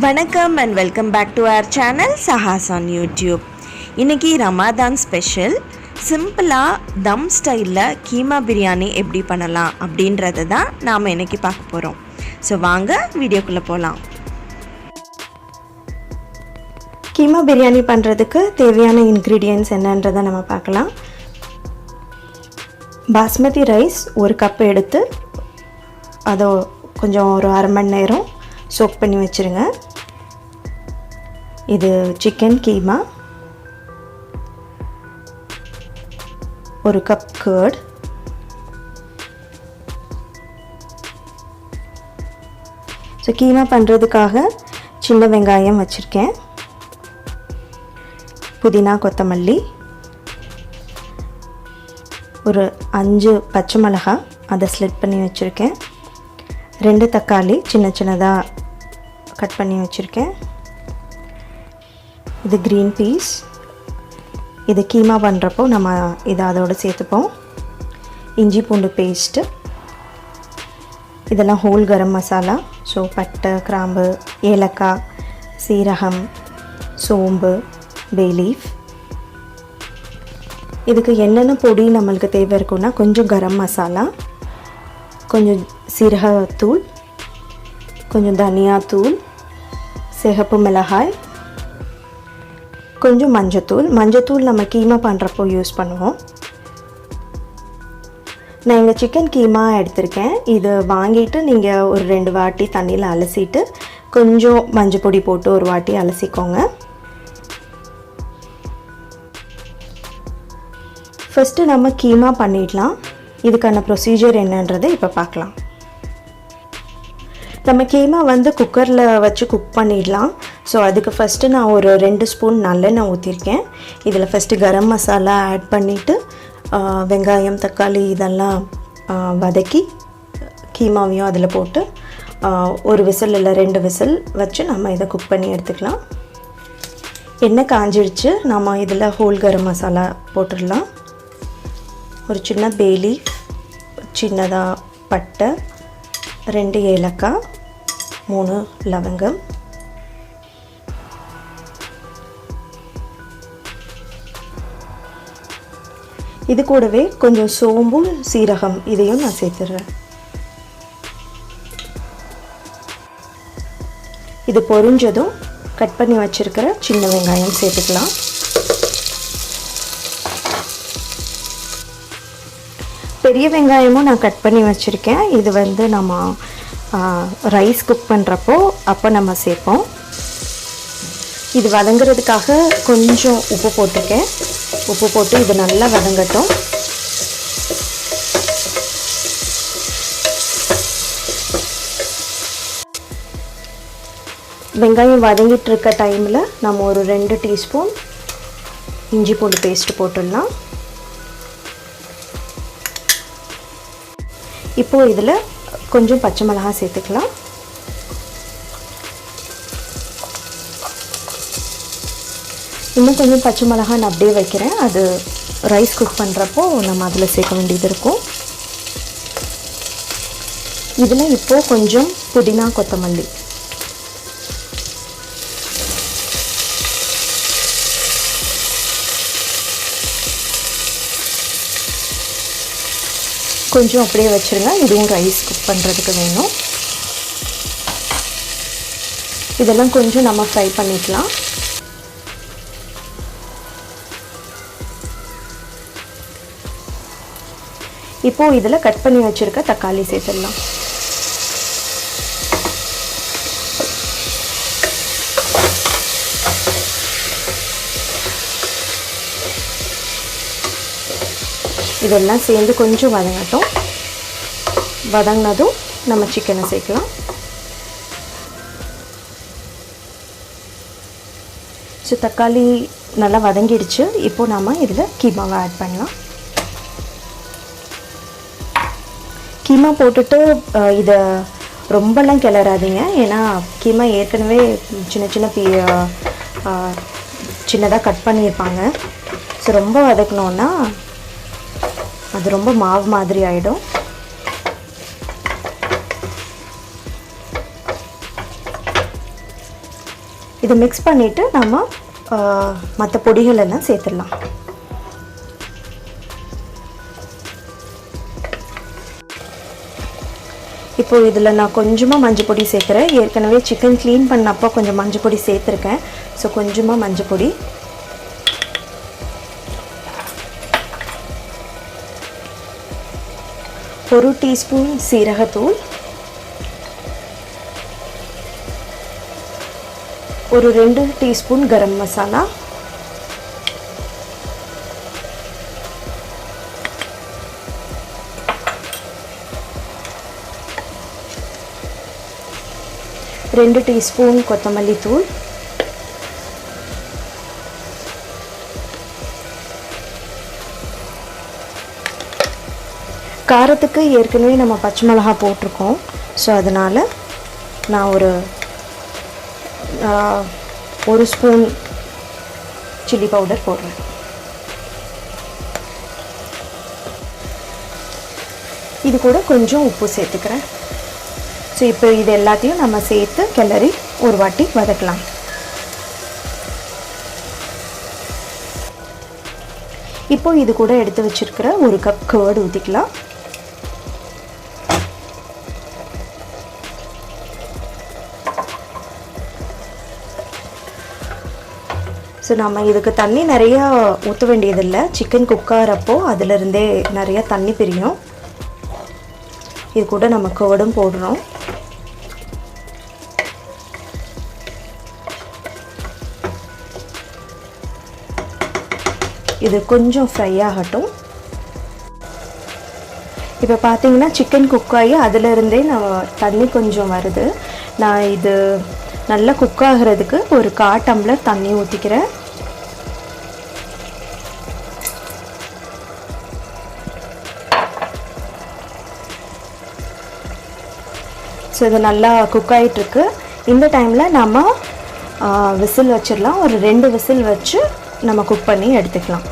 வணக்கம் and welcome back to our channel Sahas on YouTube. இன்றைக்கி Ramadan special சிம்பிளாக தம் ஸ்டைலில் கீமா பிரியாணி எப்படி பண்ணலாம் அப்படின்றத தான் நாம் இன்றைக்கி பார்க்க போகிறோம். ஸோ வாங்க வீடியோக்குள்ளே போகலாம். கீமா பிரியாணி பண்ணுறதுக்கு தேவையான இன்க்ரீடியன்ட்ஸ் என்னன்றதை நம்ம பார்க்கலாம். பாஸ்மதி ரைஸ் ஒரு கப் எடுத்து அதை கொஞ்சம் ஒரு அரை மணி நேரம் சோக் பண்ணி வச்சுருங்க. இது சிக்கன் கீமா, ஒரு கப் கர்ட், ஸோ கீமா பண்ணுறதுக்காக சின்ன வெங்காயம் வச்சுருக்கேன், புதினா கொத்தமல்லி, ஒரு 5 பச்சை மிளகாய் அதை ஸ்லிட் பண்ணி வச்சுருக்கேன், 2 தக்காளி சின்ன சின்னதாக கட் பண்ணி வச்சுருக்கேன், இது க்ரீன் பீஸ், இது கீமா பண்ணுறப்போ நம்ம இதை அதோடு சேர்த்துப்போம், இஞ்சி பூண்டு பேஸ்ட்டு, இதெல்லாம் ஹோல் கரம் மசாலா, ஸோ பட்டை கிராம்பு ஏலக்காய் சீரகம் சோம்பு பே லீஃப். இதுக்கு என்னென்ன பொடி நம்மளுக்கு தேவை இருக்குன்னா கொஞ்சம் கரம் மசாலா, கொஞ்சம் சீரகத்தூள், கொஞ்சம் தனியாத்தூள், சிகப்பு மிளகாய், கொஞ்சம் மஞ்சத்தூள் நம்ம கீமா பண்ணுறப்போ யூஸ் பண்ணுவோம். நான் இங்கே சிக்கன் கீமா எடுத்திருக்கேன். இது வாங்கிட்டு நீங்கள் ஒரு 2 வாட்டி தண்ணியில் அலசிட்டு கொஞ்சம் மஞ்சள் பொடி போட்டு ஒரு வாட்டி அலசிக்கோங்க. ஃபஸ்ட்டு நம்ம கீமா பண்ணிடலாம். இதுக்கான ப்ரொசீஜர் என்னன்றதை இப்போ பார்க்கலாம். நம்ம கீமா குக்கரில் வச்சு குக் பண்ணிடலாம். ஸோ அதுக்கு ஃபஸ்ட்டு நான் ஒரு 2 ஸ்பூன் நல்லெண்ணெய் ஊற்றிருக்கேன். இதில் ஃபஸ்ட்டு கரம் மசாலா ஆட் பண்ணிவிட்டு வெங்காயம் தக்காளி இதெல்லாம் வதக்கி கீமாவையும் அதில் போட்டு ஒரு விசில் இல்லை 2 விசில் வச்சு நம்ம இதை குக் பண்ணி எடுத்துக்கலாம். எண்ணெய் காஞ்சிடுச்சு, நம்ம இதில் ஹோல் கரம் மசாலா போட்டுடலாம். ஒரு சின்ன பே லீஃப், சின்னதாக பட்டை, 2 ஏலக்காய், 3 லவங்கம், இது கூடவே கொஞ்சம் சோம்பு சீரகம் இதையும் நான் சேர்த்துடுறேன். இது பொரிஞ்சதும் கட் பண்ணி வச்சுருக்கிற சின்ன வெங்காயம் சேர்த்துக்கலாம். பெரிய வெங்காயமும் நான் கட் பண்ணி வச்சுருக்கேன். இது நம்ம ரைஸ் குக் பண்ணுறப்போ அப்போ நம்ம சேர்ப்போம். இது வதங்கிறதுக்காக கொஞ்சம் உப்பு போட்டிருக்கேன். உப்பு போட்டு இது நல்லா வதங்கட்டும். வெங்காயம் வதங்கிட்டு இருக்க டைமில் நம்ம ஒரு 2 டீஸ்பூன் இஞ்சி பூண்டு பேஸ்ட்டு போட்டுடலாம். இப்போது இதில் கொஞ்சம் பச்சை மிளகாய் சேர்த்துக்கலாம். இன்னும் கொஞ்சம் பச்சை மிளகாய் நான் அப்படியே வைக்கிறேன். அது ரைஸ் குக் பண்ணுறப்போ நம்ம அதில் சேர்க்க வேண்டியது இருக்கும். இதில் இப்போது கொஞ்சம் புதினா கொத்தமல்லி, கொஞ்சம் அப்படியே வச்சுருங்க. இதுவும் ரைஸ் குக் பண்ணுறதுக்கு வேணும். இதெல்லாம் கொஞ்சம் நம்ம ஃப்ரை பண்ணிக்கலாம். இப்போது இதில் கட் பண்ணி வச்சுருக்க தக்காளி சேர்த்துடலாம். இதெல்லாம் சேர்ந்து கொஞ்சம் வதங்கட்டும். வதங்கினதும் நம்ம சிக்கனை சேர்க்கலாம். ஸோ தக்காளி நல்லா வதங்கிடுச்சு. இப்போது நாம் இதில் கீமாவை ஆட் பண்ணலாம். கீமா போட்டுட்டு இதை ரொம்பலாம் கிளறாதீங்க, ஏன்னா கீமா ஏற்கனவே சின்னதாக கட் பண்ணியிருப்பாங்க. ஸோ ரொம்ப வதக்கணுன்னா அது ரொம்ப மாவு மாதிரி ஆகிடும். இதை மிக்ஸ் பண்ணிவிட்டு நம்ம மற்ற பொடிகள் எல்லாம் சேர்த்துடலாம். இப்போது இதில் நான் கொஞ்சமாக மஞ்சள் பொடி சேர்க்குறேன். ஏற்கனவே சிக்கன் க்ளீன் பண்ணப்போ கொஞ்சம் மஞ்சள் பொடி சேர்த்துருக்கேன். ஸோ கொஞ்சமாக மஞ்சள் பொடி, ஒரு டீஸ்பூன் சீரகத்தூள், ஒரு 2 டீஸ்பூன் கரம் மசாலா, ரெண்டு டீஸ்பூன் கொத்தமல்லி தூள், காரத்துக்கு ஏற்கனவே நம்ம பச்சை மிளகாய் போட்டிருக்கோம். ஸோ அதனால் நான் ஒரு ஸ்பூன் சில்லி பவுடர் போடுறேன். இது கூட கொஞ்சம் உப்பு சேர்த்துக்கிறேன். ஸோ இப்போ இது எல்லாத்தையும் நம்ம சேர்த்து கிளறி ஒரு வாட்டி வதக்கலாம். இப்போ இது கூட எடுத்து வச்சிருக்கிற ஒரு கப் கர்ட் ஊற்றிக்கலாம். ஸோ நம்ம இதுக்கு தண்ணி நிறையா ஊற்ற வேண்டியதில்லை. சிக்கன் குக் ஆகிறப்போ அதிலிருந்தே நிறையா தண்ணி பிரியும். இது கூட நம்ம கர்டும் போடுறோம். இது கொஞ்சம் ஃப்ரை ஆகட்டும். இப்போ பார்த்தீங்கன்னா சிக்கன் குக் ஆகி அதிலிருந்தே நம்ம தண்ணி கொஞ்சம் வருது. நான் இது நல்லா குக் ஆகிறதுக்கு ஒரு 1/4 டம்ளர் தண்ணி ஊற்றிக்கிறேன். ஸோ இது நல்லா குக் ஆகிட்டுருக்கு. இந்த டைமில் நம்ம விசில் வச்சிடலாம். ஒரு 2 விசில் வச்சு நம்ம குக் பண்ணி எடுத்துக்கலாம்.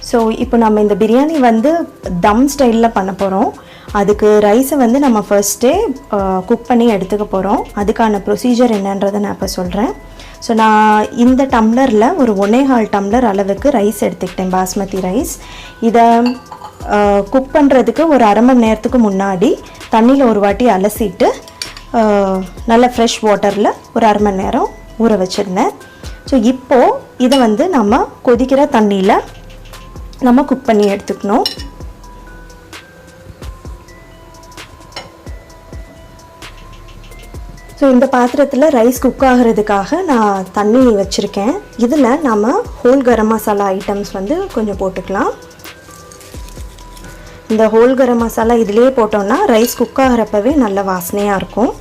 ஸோ இப்போ நம்ம இந்த பிரியாணி வந்து தம் ஸ்டைலில் பண்ண போகிறோம். அதுக்கு ரைஸை வந்து நம்ம ஃபர்ஸ்ட்டே குக் பண்ணி எடுத்துக்க போகிறோம். அதுக்கான ப்ரொசீஜர் என்னன்றதை நான் இப்போ சொல்கிறேன். ஸோ நான் இந்த டம்ளரில் ஒரு 1.25 டம்ளர் அளவுக்கு ரைஸ் எடுத்துக்கிட்டேன், பாஸ்மதி ரைஸ். இதை குக் பண்ணுறதுக்கு ஒரு அரை மணி நேரத்துக்கு முன்னாடி தண்ணியில் ஒரு வாட்டி அலசிட்டு நல்ல ஃப்ரெஷ் வாட்டரில் ஒரு அரை மணி நேரம் ஊற வச்சுருந்தேன். ஸோ இப்போது இதை வந்து நம்ம கொதிக்கிற தண்ணியில் நம்ம குக் பண்ணி எடுத்துக்கணும். ஸோ இந்த பாத்திரத்தில் ரைஸ் குக் ஆகிறதுக்காக நான் தண்ணி வச்சுருக்கேன். இதில் நம்ம ஹோல் கரம் மசாலா ஐட்டம்ஸ் வந்து கொஞ்சம் போட்டுக்கலாம். இந்த ஹோல் கரம் மசாலா இதிலே போட்டோம்னா ரைஸ் குக் ஆகிறப்பவே நல்ல வாசனையாக இருக்கும்.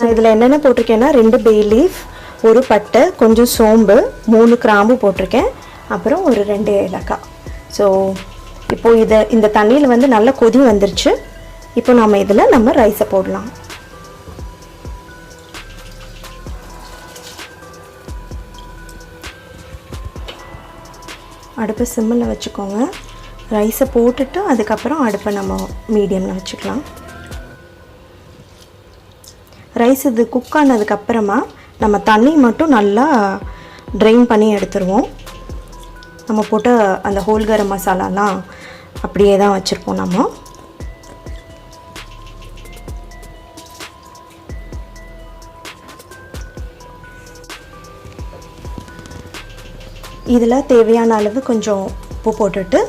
ஸோ இதில் என்னென்ன போட்டிருக்கேன்னா 2 பே லீஃப், ஒரு பட்டை, கொஞ்சம் சோம்பு, 3 கிராம்பு போட்டிருக்கேன், அப்புறம் ஒரு 2 ஏலக்காய். ஸோ இப்போது இந்த தண்ணியில் வந்து நல்லா கொதி வந்துருச்சு. இப்போ நம்ம ரைஸை போடலாம். அடுப்பை சிம்மில் வச்சுக்கோங்க. ரைஸை போட்டுட்டு அதுக்கப்புறம் அடுப்பை நம்ம மீடியமில் வச்சுக்கலாம். ரைஸ் இது குக் ஆனதுக்கப்புறமா நம்ம தண்ணி மட்டும் நல்லா ட்ரெயின் பண்ணி எடுத்துருவோம். நம்ம போட்ட அந்த ஹோல் கரம் மசாலாலாம் அப்படியே தான் வச்சுருப்போம் நம்ம. இதில் தேவையான அளவு கொஞ்சம் உப்பு போட்டுட்டு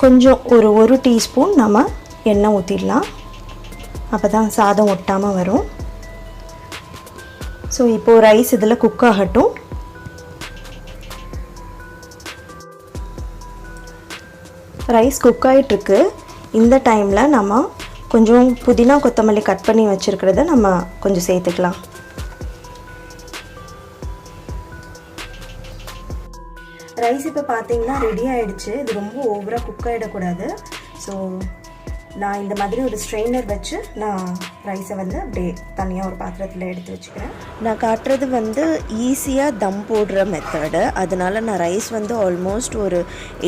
கொஞ்சம் ஒரு டீஸ்பூன் நம்ம எண்ணெய் ஊற்றிடலாம். அப்போ தான் சாதம் ஒட்டாமல் வரும். ஸோ இப்போது ரைஸ் இதில் குக் ஆகட்டும். ரைஸ் குக் ஆகிட்டுருக்கு. இந்த டைமில் நம்ம கொஞ்சம் புதினா கொத்தமல்லி கட் பண்ணி வச்சுருக்கிறத நம்ம கொஞ்சம் சேர்த்துக்கலாம். ரைஸ் இப்போ பார்த்தீங்கன்னா ரெடி ஆகிடுச்சு. இது ரொம்ப ஓவராக குக் ஆகிடக்கூடாது. ஸோ நான் இந்த மாதிரி ஒரு ஸ்ட்ரெயினர் வச்சு நான் ரைஸை வந்து அப்படியே தனியாக ஒரு பாத்திரத்தில் எடுத்து வச்சுக்கிறேன். நான் காட்டுறது வந்து ஈஸியாக தம் போடுற மெத்தடு. அதனால நான் ரைஸ் வந்து ஆல்மோஸ்ட் ஒரு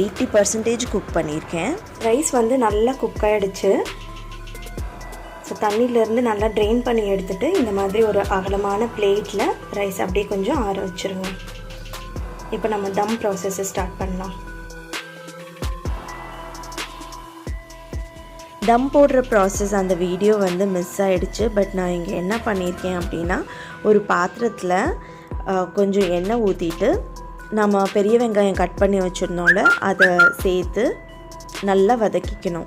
80% குக் பண்ணியிருக்கேன். ரைஸ் வந்து நல்லா குக் ஆகிடுச்சு. ஸோ தண்ணியிலேருந்து நல்லா ட்ரெயின் பண்ணி எடுத்துகிட்டு இந்த மாதிரி ஒரு அகலமான பிளேட்டில் ரைஸ் அப்படியே கொஞ்சம் ஆற வச்சுருங்க. இப்போ நம்ம தம் ப்ராசஸை ஸ்டார்ட் பண்ணலாம். தம் போடுற ப்ராசஸ் அந்த வீடியோ வந்து மிஸ் ஆகிடுச்சு. பட் நான் இங்கே என்ன பண்ணியிருக்கேன் அப்படின்னா, ஒரு பாத்திரத்தில் கொஞ்சம் எண்ணெய் ஊற்றிட்டு நம்ம பெரிய வெங்காயம் கட் பண்ணி வச்சுருந்தோம்ல அதை சேர்த்து நல்லா வதக்கிக்கணும்.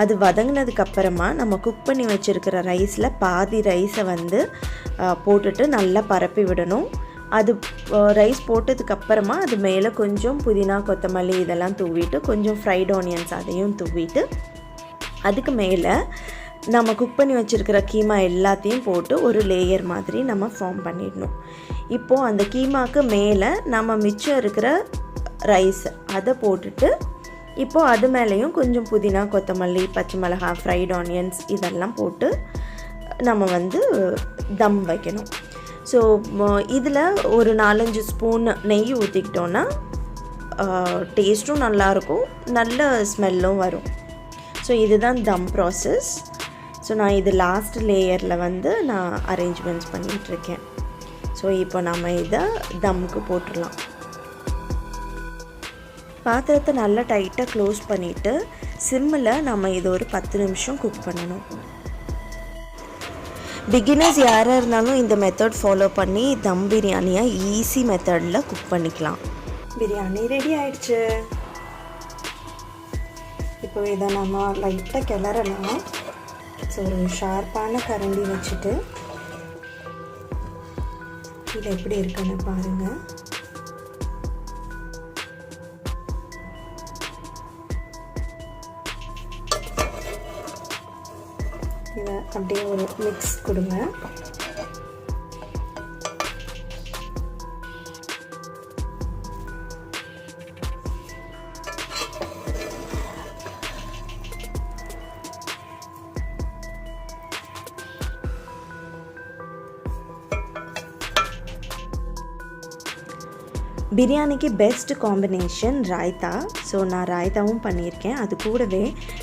அது வதங்கினதுக்கப்புறமா நம்ம குக் பண்ணி வச்சுருக்கிற ரைஸில் பாதி ரைஸை வந்து போட்டுட்டு நல்லா பரப்பி விடணும். அது ரைஸ் போட்டதுக்கப்புறமா அது மேலே கொஞ்சம் புதினா கொத்தமல்லி இதெல்லாம் தூவிட்டு கொஞ்சம் ஃப்ரைட் ஆனியன்ஸ் அதையும் தூவிட்டு அதுக்கு மேலே நம்ம குக் பண்ணி வச்சுருக்கிற கீமா எல்லாத்தையும் போட்டு ஒரு லேயர் மாதிரி நம்ம ஃபார்ம் பண்ணிடணும். இப்போது அந்த கீமாவுக்கு மேலே நம்ம மிச்சம் இருக்கிற ரைஸ் அதை போட்டுட்டு இப்போது அது மேலேயும் கொஞ்சம் புதினா கொத்தமல்லி பச்சை மிளகாய் ஃப்ரைட் ஆனியன்ஸ் இதெல்லாம் போட்டு நம்ம வந்து தம் வைக்கணும். ஸோ இதில் ஒரு 4-5 ஸ்பூன் நெய் ஊற்றிக்கிட்டோன்னா டேஸ்ட்டும் நல்லாயிருக்கும், நல்ல ஸ்மெல்லும் வரும். ஸோ இதுதான் தம் ப்ராசஸ். ஸோ நான் இது லாஸ்ட் லேயரில் வந்து நான் அரேஞ்ச்மெண்ட்ஸ் பண்ணிகிட்ருக்கேன். ஸோ இப்போ நம்ம இதை தம்முக்கு போட்டுடலாம். பாத்திரத்தை நல்லா டைட்டாக க்ளோஸ் பண்ணிவிட்டு சிம்மில் நம்ம இதை ஒரு 10 நிமிஷம் குக் பண்ணணும். பிகினர்ஸ் யாராக இருந்தாலும் இந்த மெத்தட் ஃபாலோ பண்ணி தம் பிரியாணியை ஈஸி மெத்தடில் குக் பண்ணிக்கலாம். பிரியாணி ரெடி ஆயிடுச்சு. இப்போ இதை நம்ம லைட்டாக கிளறலாம். ஸோ ஒரு ஷார்ப்பான கரண்டி வச்சுட்டு இது எப்படி இருக்குன்னு பாருங்கள். இதை அப்படியே ஒரு மிக்ஸ் கொடுங்க. பிரியாணிக்கு பெஸ்ட் காம்பினேஷன் ராய்த்தா. ஸோ நான் ராய்த்தாவும் பண்ணியிருக்கேன். அது கூடவே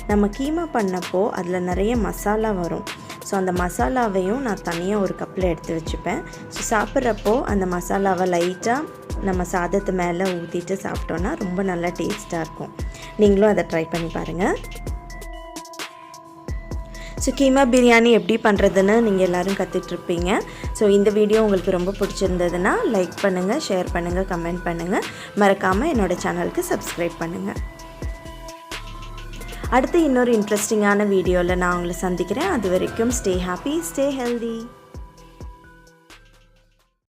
நம்ம கீமா பண்ணப்போ அதில் நிறைய மசாலா வரும். ஸோ அந்த மசாலாவையும் நான் தனியாக ஒரு கப்பில் எடுத்து வச்சுப்பேன். ஸோ சாப்பிட்றப்போ அந்த மசாலாவை லைட்டாக நம்ம சாதத்து மேலே ஊற்றிட்டு சாப்பிட்டோன்னா ரொம்ப நல்லா டேஸ்ட்டாக இருக்கும். நீங்களும் அதை ட்ரை பண்ணி பாருங்கள். ஸோ கீமா பிரியாணி எப்படி பண்ணுறதுன்னு நீங்கள் எல்லோரும் கற்றுட்ருப்பீங்க. ஸோ இந்த வீடியோ உங்களுக்கு ரொம்ப பிடிச்சிருந்ததுன்னா லைக் பண்ணுங்கள், ஷேர் பண்ணுங்கள், கமெண்ட் பண்ணுங்கள். மறக்காமல் என்னோடய சேனலுக்கு சப்ஸ்கிரைப் பண்ணுங்கள். அடுத்து இன்னொரு இன்ட்ரெஸ்டிங்கான வீடியோவில் நான் உங்களை சந்திக்கிறேன். அது வரைக்கும் ஸ்டே ஹாப்பி, ஸ்டே ஹெல்தி.